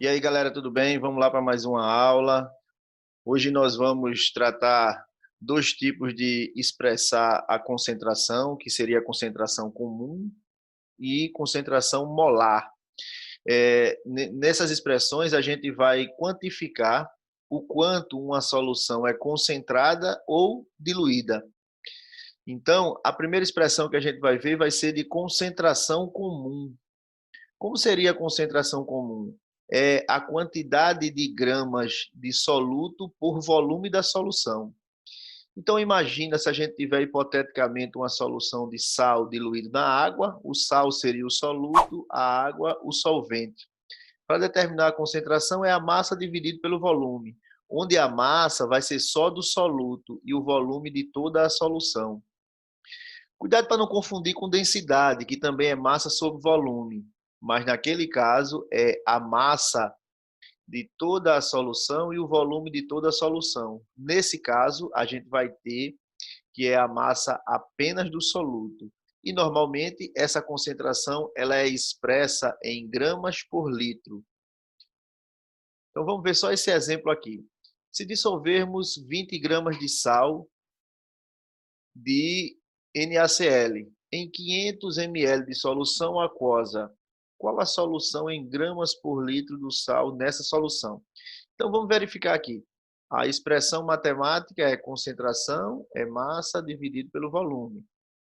E aí, galera, tudo bem? Vamos lá para mais uma aula. Hoje nós vamos tratar dois tipos de expressar a concentração, que seria a concentração comum e concentração molar. Nessas expressões, a gente vai quantificar o quanto uma solução é concentrada ou diluída. Então, a primeira expressão que a gente vai ver vai ser de concentração comum. Como seria a concentração comum? É a quantidade de gramas de soluto por volume da solução. Então, imagina se a gente tiver hipoteticamente uma solução de sal diluído na água, o sal seria o soluto, a água, o solvente. Para determinar a concentração, é a massa dividido pelo volume, onde a massa vai ser só do soluto e o volume de toda a solução. Cuidado para não confundir com densidade, que também é massa sobre volume, mas naquele caso é a massa de toda a solução e o volume de toda a solução. Nesse caso, a gente vai ter que é a massa apenas do soluto. E normalmente essa concentração ela é expressa em gramas por litro. Então vamos ver só esse exemplo aqui. Se dissolvermos 20 gramas de sal de NaCl em 500 ml de solução aquosa, qual a solução em gramas por litro do sal nessa solução? Então vamos verificar aqui. A expressão matemática é concentração, é massa dividido pelo volume.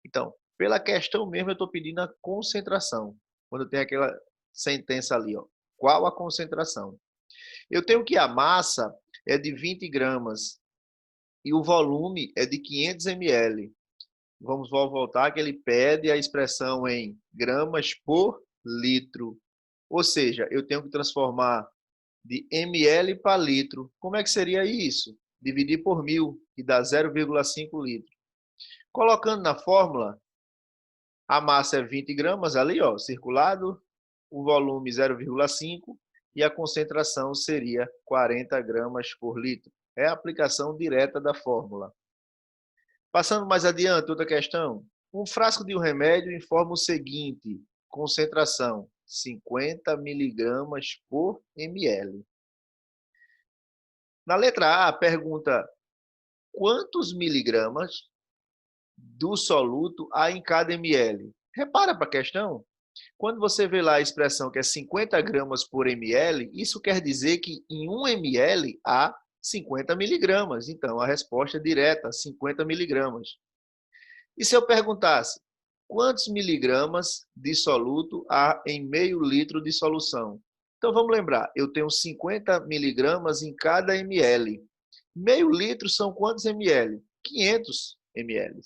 Então, pela questão mesmo, eu estou pedindo a concentração. Quando tem aquela sentença ali, ó, qual a concentração? Eu tenho que a massa é de 20 gramas e o volume é de 500 ml. Vamos voltar que ele pede a expressão em gramas por litro. Ou seja, eu tenho que transformar de ml para litro. Como é que seria isso? Dividir por 1.000, que dá 0,5 litro. Colocando na fórmula, a massa é 20 gramas ali, ó, circulado, o volume 0,5 e a concentração seria 40 gramas por litro. É a aplicação direta da fórmula. Passando mais adiante, outra questão. Um frasco de um remédio informa o seguinte: concentração 50 miligramas por ml. Na letra A, pergunta quantos miligramas do soluto há em cada ml. Repara para a questão. Quando você vê lá a expressão que é 50 gramas por ml, isso quer dizer que em 1 ml há 50 miligramas. Então, a resposta é direta, 50 miligramas. E se eu perguntasse, quantos miligramas de soluto há em meio litro de solução? Então, vamos lembrar, eu tenho 50 miligramas em cada ml. Meio litro são quantos ml? 500 ml.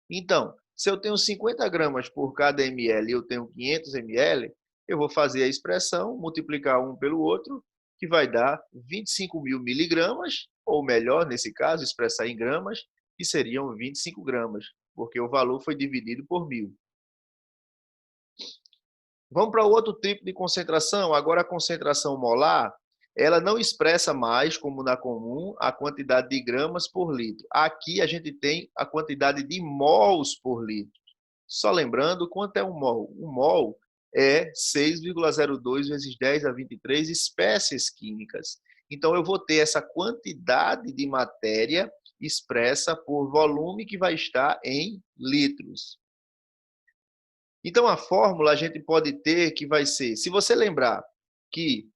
Então, se eu tenho 50 gramas por cada ml e eu tenho 500 ml, eu vou fazer a expressão, multiplicar um pelo outro, que vai dar 25 mil miligramas, ou melhor, nesse caso, expressar em gramas, que seriam 25 gramas, porque o valor foi dividido por 1.000. Vamos para outro tipo de concentração. Agora, a concentração molar, ela não expressa mais, como na comum, a quantidade de gramas por litro. Aqui a gente tem a quantidade de mols por litro. Só lembrando, quanto é um mol? Um mol é 6,02 vezes 10 a 23 espécies químicas. Então, eu vou ter essa quantidade de matéria expressa por volume que vai estar em litros. Então, a fórmula a gente pode ter que vai ser, se você lembrar que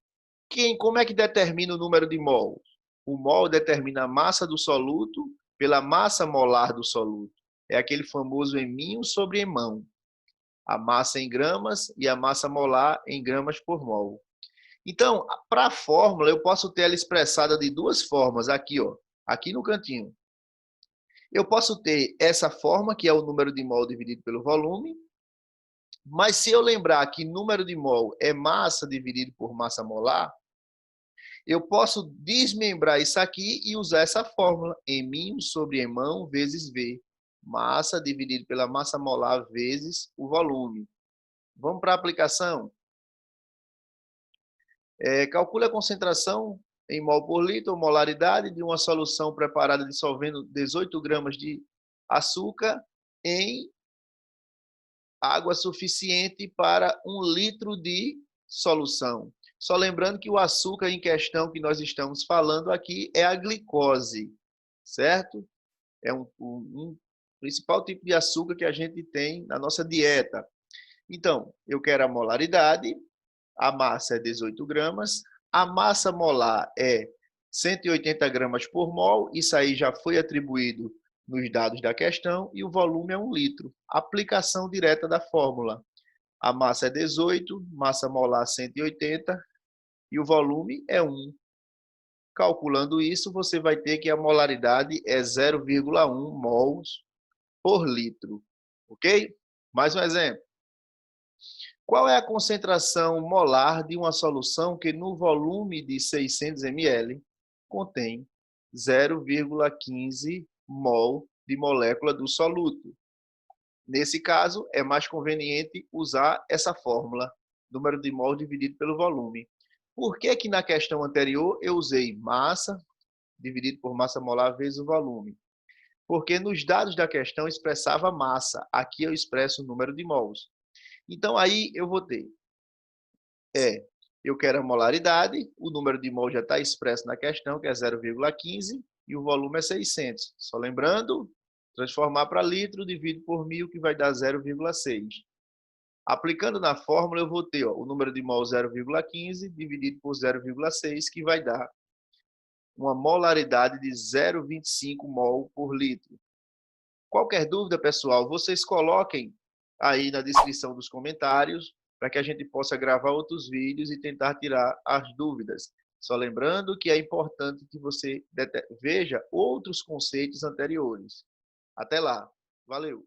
como é que determina o número de mols? O mol determina a massa do soluto pela massa molar do soluto. É aquele famoso eminho sobre emão. A massa em gramas e a massa molar em gramas por mol. Então, para a fórmula, eu posso ter ela expressada de duas formas, aqui, ó, aqui no cantinho. Eu posso ter essa forma, que é o número de mol dividido pelo volume, mas se eu lembrar que número de mol é massa dividido por massa molar, eu posso desmembrar isso aqui e usar essa fórmula, eminho sobre emão vezes V. Massa dividido pela massa molar vezes o volume. Vamos para a aplicação? Calcule a concentração em mol por litro, ou molaridade, de uma solução preparada dissolvendo 18 gramas de açúcar em água suficiente para 1 litro de solução. Só lembrando que o açúcar em questão que nós estamos falando aqui é a glicose, certo? É um principal tipo de açúcar que a gente tem na nossa dieta. Então, eu quero a molaridade, a massa é 18 gramas, a massa molar é 180 gramas por mol, isso aí já foi atribuído nos dados da questão, e o volume é 1 litro. Aplicação direta da fórmula. A massa é 18, massa molar 180 e o volume é 1. Calculando isso, você vai ter que a molaridade é 0,1 mols por litro. Ok? Mais um exemplo. Qual é a concentração molar de uma solução que no volume de 600 ml contém 0,15 mol de molécula do soluto? Nesse caso, é mais conveniente usar essa fórmula, número de mol dividido pelo volume. Por que que na questão anterior eu usei massa dividido por massa molar vezes o volume? Porque nos dados da questão expressava massa, aqui eu expresso o número de mols. Então aí eu vou ter, eu quero a molaridade, o número de mol já está expresso na questão, que é 0,15, e o volume é 600. Só lembrando, transformar para litro, divido por 1000, que vai dar 0,6. Aplicando na fórmula, eu vou ter o número de mol 0,15 dividido por 0,6, que vai dar uma molaridade de 0,25 mol por litro. Qualquer dúvida, pessoal, vocês coloquem aí na descrição dos comentários para que a gente possa gravar outros vídeos e tentar tirar as dúvidas. Só lembrando que é importante que você veja outros conceitos anteriores. Até lá. Valeu!